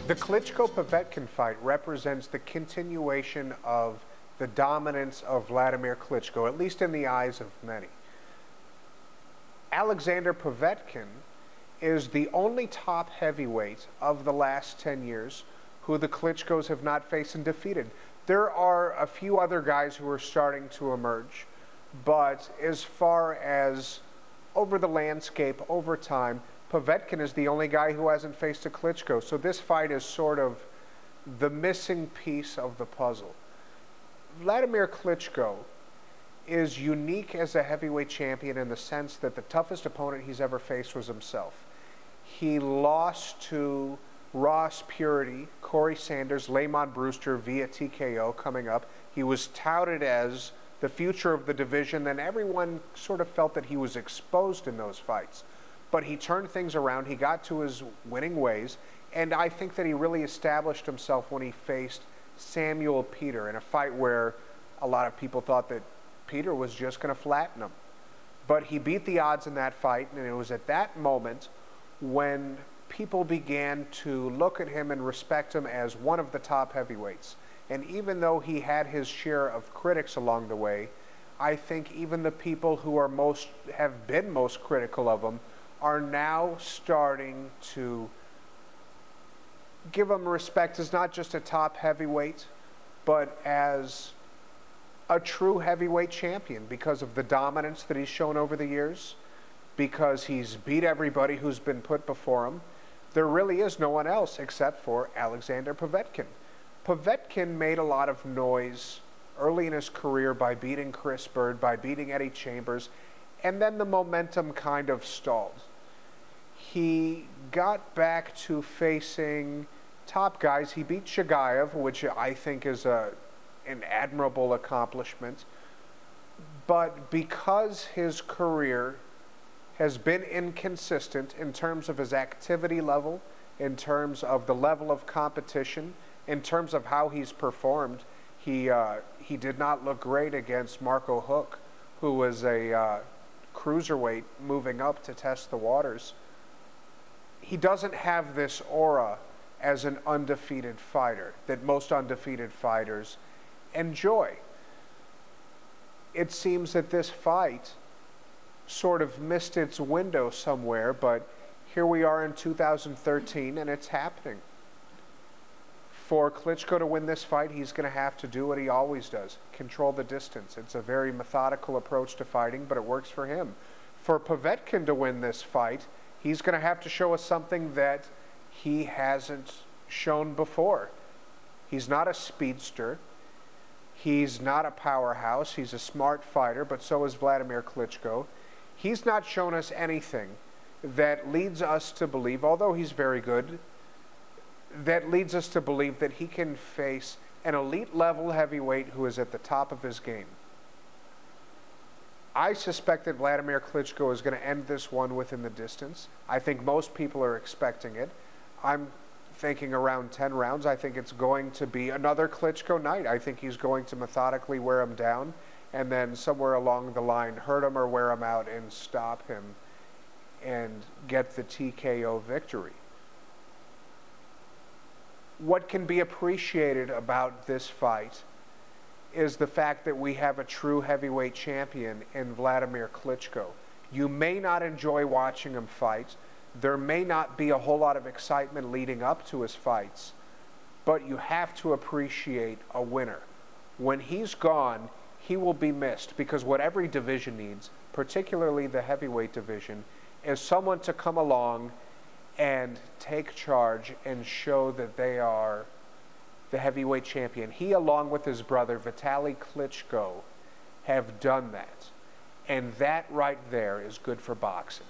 The Klitschko-Povetkin fight represents the continuation of the dominance of Wladimir Klitschko, at least in the eyes of many. Alexander Povetkin is the only top heavyweight of the last 10 years who the Klitschkos have not faced and defeated. There are a few other guys who are starting to emerge, but as far as over the landscape, over time, Povetkin is the only guy who hasn't faced a Klitschko. So this fight is sort of the missing piece of the puzzle. Wladimir Klitschko is unique as a heavyweight champion in the sense that the toughest opponent he's ever faced was himself. He lost to Ross Purity, Corey Sanders, Lamont Brewster via TKO coming up. He was touted as the future of the division, and everyone sort of felt that he was exposed in those fights. But he turned things around, he got to his winning ways, and I think that he really established himself when he faced Samuel Peter in a fight where a lot of people thought that Peter was just going to flatten him. But he beat the odds in that fight, and it was at that moment when people began to look at him and respect him as one of the top heavyweights. And even though he had his share of critics along the way, I think even the people who are have been most critical of him are now starting to give him respect as not just a top heavyweight, but as a true heavyweight champion because of the dominance that he's shown over the years, because he's beat everybody who's been put before him. There really is no one else except for Alexander Povetkin. Povetkin made a lot of noise early in his career by beating Chris Bird, by beating Eddie Chambers, and then the momentum kind of stalled. He got back to facing top guys. He beat Shagayev, which I think is an admirable accomplishment. But because his career has been inconsistent in terms of his activity level, in terms of the level of competition, in terms of how he's performed, he did not look great against Marco Huck, who was a cruiserweight moving up to test the waters. He doesn't have this aura as an undefeated fighter that most undefeated fighters enjoy. It seems that this fight sort of missed its window somewhere, but here we are in 2013 and it's happening. For Klitschko to win this fight, he's going to have to do what he always does, control the distance. It's a very methodical approach to fighting, but it works for him. For Povetkin to win this fight, he's going to have to show us something that he hasn't shown before. He's not a speedster. He's not a powerhouse. He's a smart fighter, but so is Wladimir Klitschko. He's not shown us anything that leads us to believe, although he's very good, that leads us to believe that he can face an elite level heavyweight who is at the top of his game. I suspect that Wladimir Klitschko is going to end this one within the distance. I think most people are expecting it. I'm thinking around 10 rounds. I think it's going to be another Klitschko night. I think he's going to methodically wear him down and then somewhere along the line hurt him or wear him out and stop him and get the TKO victory. What can be appreciated about this fight is the fact that we have a true heavyweight champion in Wladimir Klitschko. You may not enjoy watching him fight. There may not be a whole lot of excitement leading up to his fights, but you have to appreciate a winner. When he's gone, he will be missed because what every division needs, particularly the heavyweight division, is someone to come along and take charge and show that they are the heavyweight champion. He, along with his brother, Vitaly Klitschko, have done that. And that right there is good for boxing.